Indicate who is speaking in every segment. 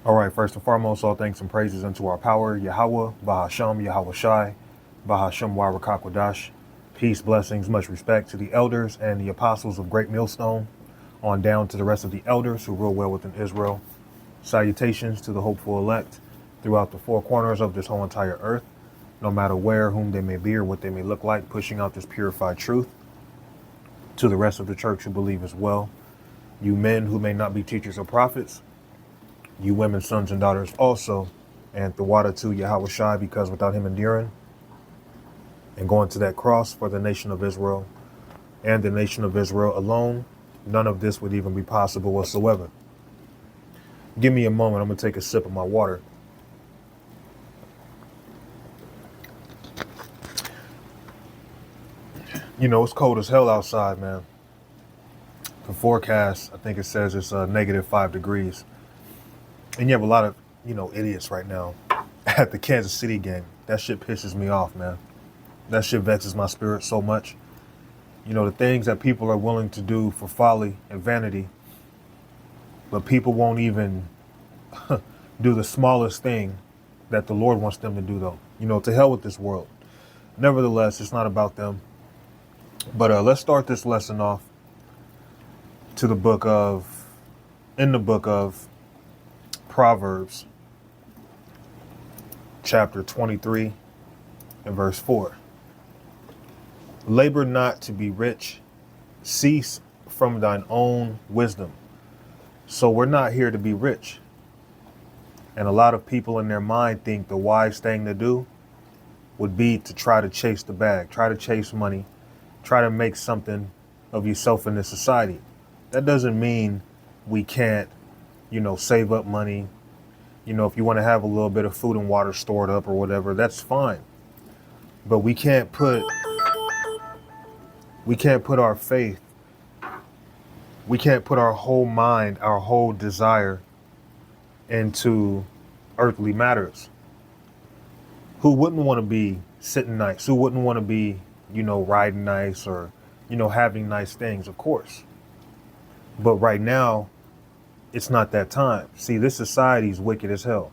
Speaker 1: All right, first and foremost, all thanks and praises unto our power, Yahweh, Bahasham, Yahweh Shai, Bahasham Warakakwadash. Peace, blessings, much respect to the elders and the apostles of Great Millstone, on down to the rest of the elders who rule well within Israel. Salutations to the hopeful elect throughout the four corners of this whole entire earth, no matter where, whom they may be, or what they may look like, pushing out this purified truth. To the rest of the church who believe as well. You men who may not be teachers or prophets, you women, sons and daughters also, and the water to Yahweh Shai, because without him enduring and going to that cross for the nation of Israel and the nation of Israel alone, none of this would even be possible whatsoever. Give me a moment. I'm going to take a sip of my water. You know, it's cold as hell outside, man. The forecast, I think it says it's -5 degrees. And you have a lot of, idiots right now at the Kansas City game. That shit pisses me off, man. That shit vexes my spirit so much. You know, the things that people are willing to do for folly and vanity, but people won't even do the smallest thing that the Lord wants them to do, though. You know, to hell with this world. Nevertheless, it's not about them. But let's start this lesson off in the book of Proverbs, chapter 23 and verse 4. Labor not to be rich, cease from thine own wisdom. So we're not here to be rich. And a lot of people in their mind think the wise thing to do would be to try to chase the bag, try to chase money, try to make something of yourself in this society. That doesn't mean we can't, save up money. If you want to have a little bit of food and water stored up or whatever, that's fine. But we can't put our faith, we can't put our whole mind, our whole desire into earthly matters. Who wouldn't want to be sitting nice? Who wouldn't want to be, riding nice or, having nice things, of course. But right now, it's not that time. See, this society is wicked as hell.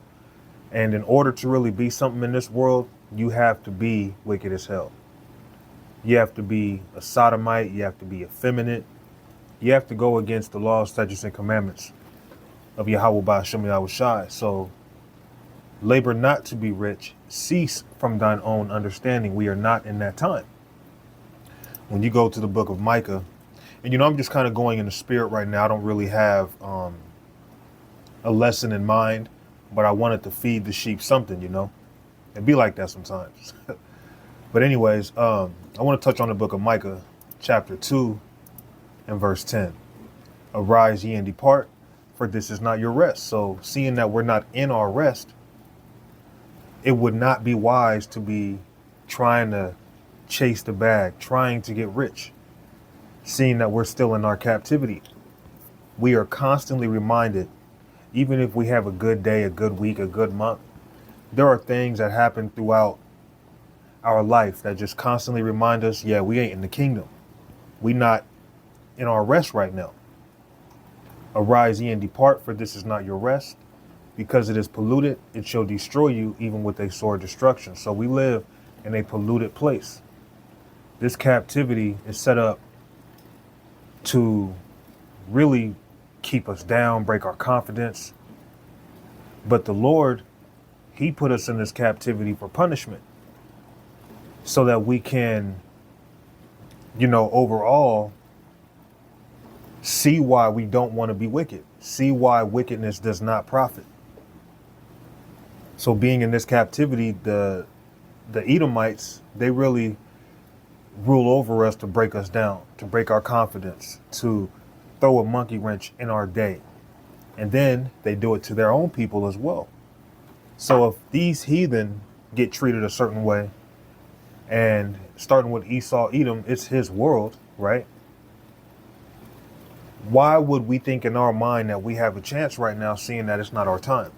Speaker 1: And in order to really be something in this world, you have to be wicked as hell. You have to be a sodomite. You have to be effeminate. You have to go against the laws, statutes, and commandments of Yahweh Ba'ashem Yahweh Shai. So labor not to be rich. Cease from thine own understanding. We are not in that time. When you go to the book of Micah, and I'm just kind of going in the spirit right now. I don't really have a lesson in mind, but I wanted to feed the sheep something, It'd be like that sometimes. But anyways, I want to touch on the book of Micah, chapter 2 and verse 10. Arise ye and depart, for this is not your rest. So seeing that we're not in our rest, it would not be wise to be trying to chase the bag, trying to get rich, seeing that we're still in our captivity. We are constantly reminded, even if we have a good day, a good week, a good month, there are things that happen throughout our life that just constantly remind us, yeah, we ain't in the kingdom. We not in our rest right now. Arise ye and depart, for this is not your rest. Because it is polluted, it shall destroy you, even with a sore destruction. So we live in a polluted place. This captivity is set up to really keep us down, break our confidence. But the Lord, he put us in this captivity for punishment so that we can, overall see why we don't want to be wicked, see why wickedness does not profit. So being in this captivity, the Edomites, they really rule over us to break us down, to break our confidence, to throw a monkey wrench in our day. And then they do it to their own people as well. So if these heathen get treated a certain way, and starting with Esau, Edom, it's his world, right? Why would we think in our mind that we have a chance right now, seeing that it's not our time?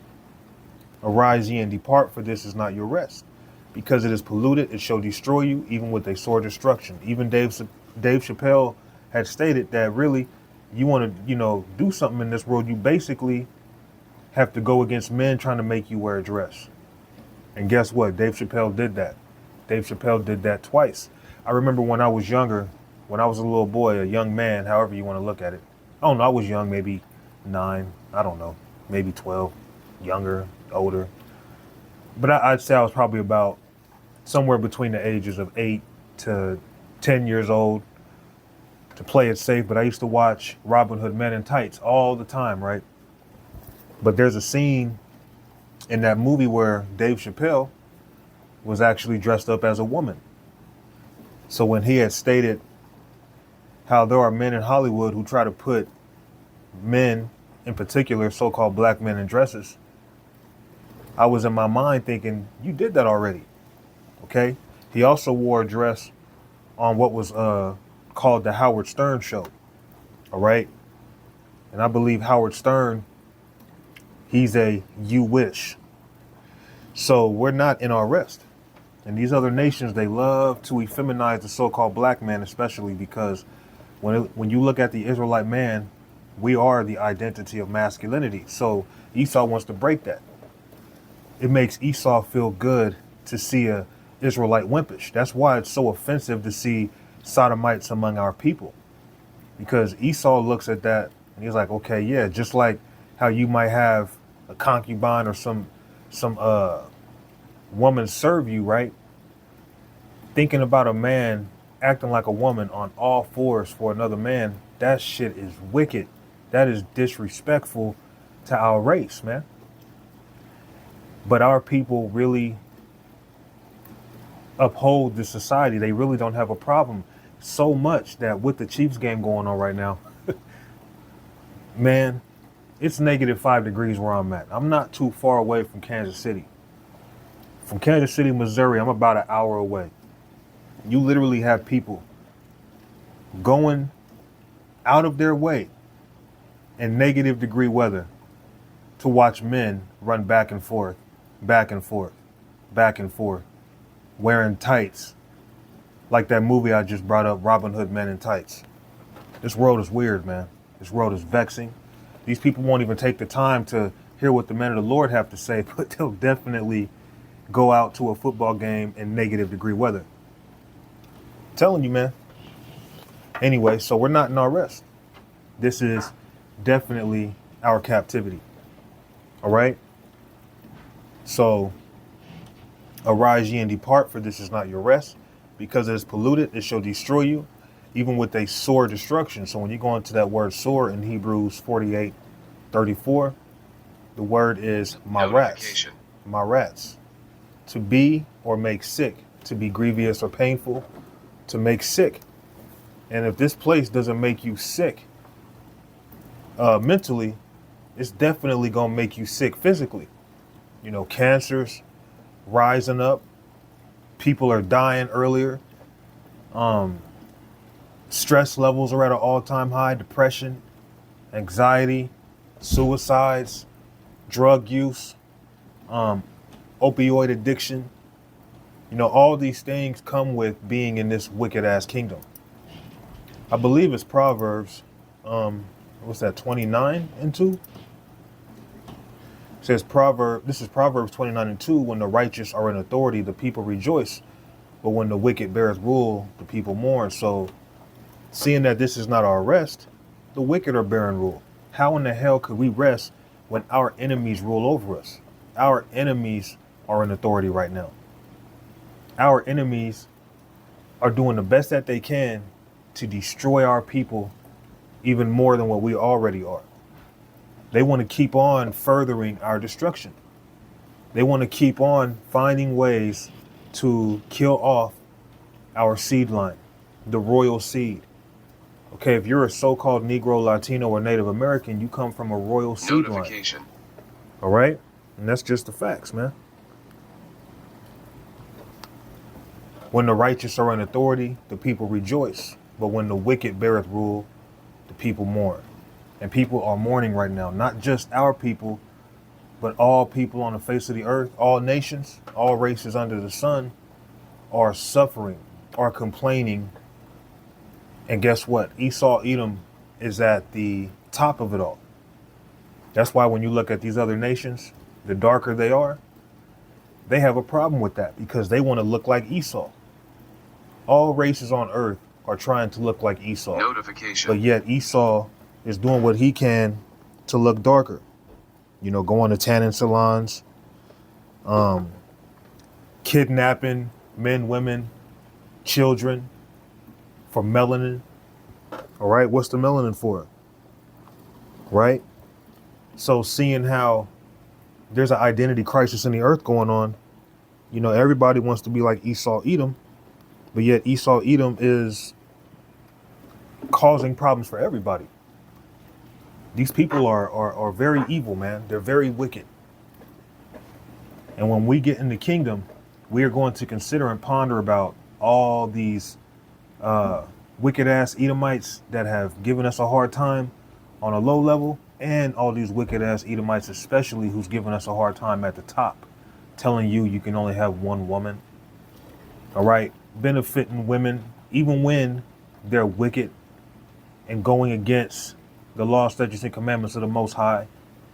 Speaker 1: Arise ye and depart, for this is not your rest. Because it is polluted, it shall destroy you, even with a sore destruction. Even Dave Chappelle had stated that really, you want to, do something in this world, you basically have to go against men trying to make you wear a dress. And guess what? Dave Chappelle did that. Dave Chappelle did that twice. I remember when I was younger, when I was a little boy, a young man, however you want to look at it. I don't know, I was young, maybe 9, I don't know, maybe 12, younger, older. But I'd say I was probably about somewhere between the ages of 8 to 10 years old, to play it safe. But I used to watch Robin Hood Men in Tights all the time, right? But there's a scene in that movie where Dave Chappelle was actually dressed up as a woman. So when he had stated how there are men in Hollywood who try to put men, in particular so-called black men, in dresses, I was in my mind thinking, you did that already, okay? He also wore a dress on what was called the Howard Stern Show, all right? And I believe Howard Stern, he's a you wish. So we're not in our rest. And these other nations, they love to effeminize the so-called black man, especially because when you look at the Israelite man, we are the identity of masculinity. So Esau wants to break that. It makes Esau feel good to see a Israelite wimpish. That's why it's so offensive to see sodomites among our people. Because Esau looks at that and he's like, okay, yeah, just like how you might have a concubine or some woman serve you, right? Thinking about a man acting like a woman on all fours for another man, that shit is wicked. That is disrespectful to our race, man. But our people really uphold the society. They really don't have a problem. So much that with the Chiefs game going on right now, man, it's -5 degrees where I'm at. I'm not too far away from Kansas City. From Kansas City, Missouri, I'm about an hour away. You literally have people going out of their way in -degree weather to watch men run back and forth, back and forth, back and forth, wearing tights. Like that movie I just brought up, Robin Hood Men in Tights. This world is weird, man. This world is vexing. These people won't even take the time to hear what the men of the Lord have to say, but they'll definitely go out to a football game in -degree weather. I'm telling you, man. Anyway, so we're not in our rest. This is definitely our captivity. All right? So, arise ye and depart, for this is not your rest. Because it is polluted, it shall destroy you, even with a sore destruction. So when you go into that word sore in Hebrews 48:34, the word is maratz. Maratz. To be or make sick, to be grievous or painful, to make sick. And if this place doesn't make you sick mentally, it's definitely going to make you sick physically. You know, cancers rising up. People are dying earlier. Stress levels are at an all-time high. Depression, anxiety, suicides, drug use, opioid addiction. You know, all these things come with being in this wicked-ass kingdom. I believe it's Proverbs, what's that, 29:2? It says this is Proverbs 29:2, when the righteous are in authority, the people rejoice. But when the wicked beareth rule, the people mourn. So seeing that this is not our rest, the wicked are bearing rule. How in the hell could we rest when our enemies rule over us? Our enemies are in authority right now. Our enemies are doing the best that they can to destroy our people even more than what we already are. They want to keep on furthering our destruction. They want to keep on finding ways to kill off our seed line, the royal seed. Okay, if you're a so-called Negro, Latino, or Native American, you come from a royal seed line. All right? And that's just the facts, man. When the righteous are in authority, the people rejoice. But when the wicked beareth rule, the people mourn. And people are mourning right now, not just our people, but all people on the face of the earth, all nations, all races under the sun are suffering, are complaining. And guess what? Esau, Edom is at the top of it all. That's why when you look at these other nations, the darker they are, they have a problem with that because they want to look like Esau. All races on earth are trying to look like Esau.
Speaker 2: Notification.
Speaker 1: But yet Esau is doing what he can to look darker. You know, going to tanning salons, kidnapping men, women, children for melanin. All right, what's the melanin for? Right? So seeing how there's an identity crisis in the earth going on, you know, everybody wants to be like Esau Edom, but yet Esau Edom is causing problems for everybody. These people are very evil, man. They're very wicked. And when we get in the kingdom, we are going to consider and ponder about all these wicked ass Edomites that have given us a hard time on a low level, and all these wicked ass Edomites, especially, who's giving us a hard time at the top, telling you can only have one woman. All right. Benefiting women, even when they're wicked and going against the law, statutes, and commandments of the Most High.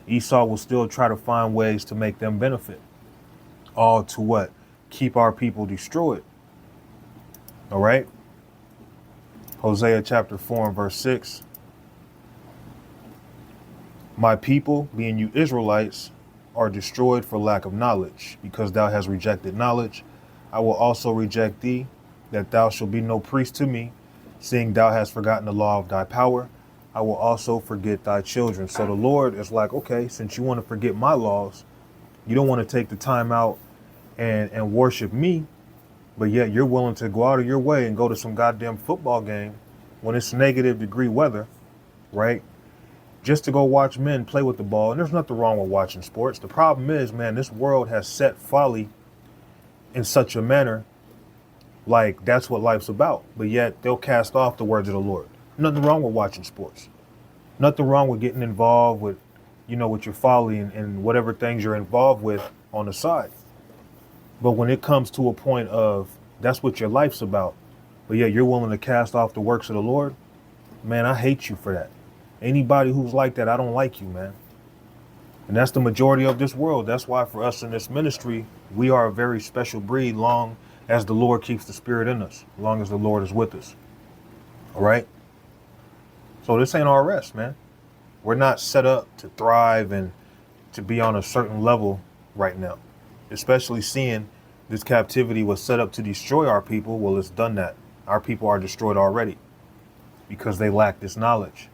Speaker 1: Esau will still try to find ways to make them benefit. All to what? Keep our people destroyed. All right. Hosea chapter 4 and verse 6. My people, being you Israelites, are destroyed for lack of knowledge, because thou hast rejected knowledge. I will also reject thee, that thou shalt be no priest to me, seeing thou hast forgotten the law of thy power. I will also forget thy children. So the Lord is like, okay, since you want to forget my laws, you don't want to take the time out and worship me, but yet you're willing to go out of your way and go to some goddamn football game when it's -degree weather, right? Just to go watch men play with the ball. And there's nothing wrong with watching sports. The problem is, man, this world has set folly in such a manner, like that's what life's about. But yet they'll cast off the words of the Lord. Nothing wrong with watching sports. Nothing wrong with getting involved with, you know, with your folly and whatever things you're involved with on the side. But when it comes to a point of that's what your life's about, but yet you're willing to cast off the works of the Lord, man, I hate you for that. Anybody who's like that, I don't like you, man. And that's the majority of this world. That's why for us in this ministry, we are a very special breed, long as the Lord keeps the spirit in us, long as the Lord is with us. All right. So this ain't our rest, man. We're not set up to thrive and to be on a certain level right now, especially seeing this captivity was set up to destroy our people. Well, it's done that. Our people are destroyed already because they lack this knowledge.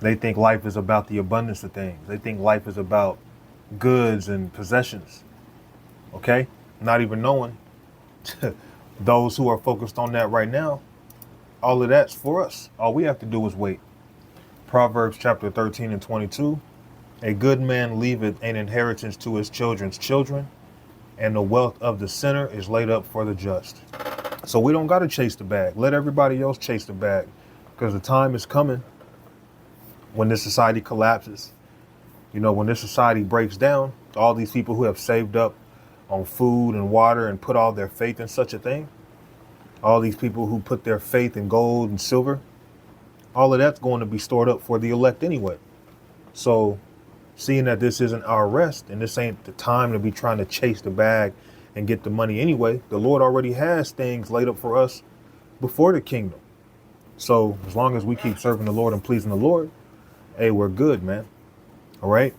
Speaker 1: They think life is about the abundance of things. They think life is about goods and possessions. Okay? Not even knowing those who are focused on that right now, all of that's for us. All we have to do is wait. Proverbs chapter 13 and 22. A good man leaveth an inheritance to his children's children, and the wealth of the sinner is laid up for the just. So we don't got to chase the bag. Let everybody else chase the bag, because the time is coming when this society collapses. You know, when this society breaks down, all these people who have saved up on food and water and put all their faith in such a thing, all these people who put their faith in gold and silver, all of that's going to be stored up for the elect anyway. So seeing that this isn't our rest and this ain't the time to be trying to chase the bag and get the money anyway, the Lord already has things laid up for us before the kingdom. So as long as we keep serving the Lord and pleasing the Lord, hey, we're good, man. All right.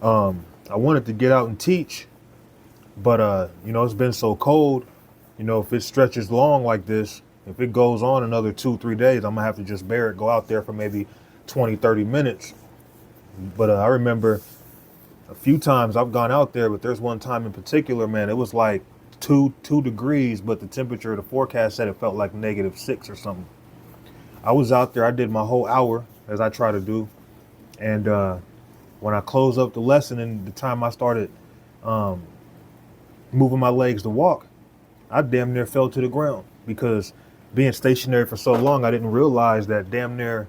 Speaker 1: I wanted to get out and teach, but you know, it's been so cold. You know, if it stretches long like this, if it goes on another 2-3 days, I'm gonna have to just bear it, go out there for maybe 20-30 minutes. But I remember a few times I've gone out there, but there's one time in particular, man, it was like 2 degrees, but the temperature, the forecast said it felt like -6 or something. I was out there, I did my whole hour as I try to do. And when I closed up the lesson and the time I started moving my legs to walk, I damn near fell to the ground, because being stationary for so long, I didn't realize that damn near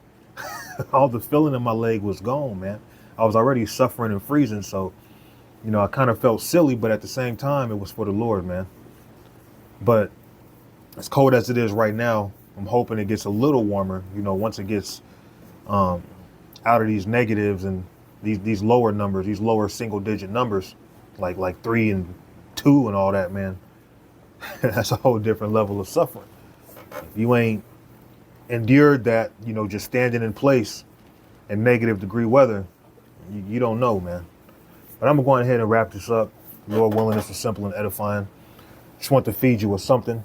Speaker 1: all the feeling in my leg was gone, man. I was already suffering and freezing. So, you know, I kind of felt silly, but at the same time, it was for the Lord, man. But as cold as it is right now, I'm hoping it gets a little warmer, you know, once it gets out of these negatives and these lower numbers, these lower single digit numbers, like 3 and 2 and all that, man. That's a whole different level of suffering. If you ain't endured that, just standing in place in negative degree weather, you don't know, man. But I'm gonna go ahead and wrap this up. Lord willing, this was simple and edifying. Just want to feed you with something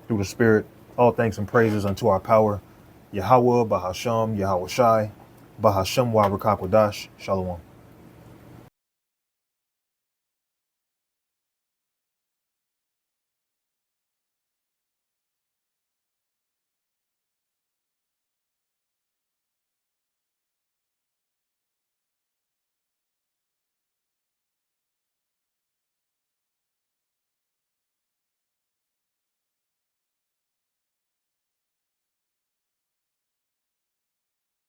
Speaker 1: through the Spirit. All thanks and praises unto our power, Yahweh, Bahasham, Yahweh Shai, Bahasham Wa Rakakwadash. Shalom.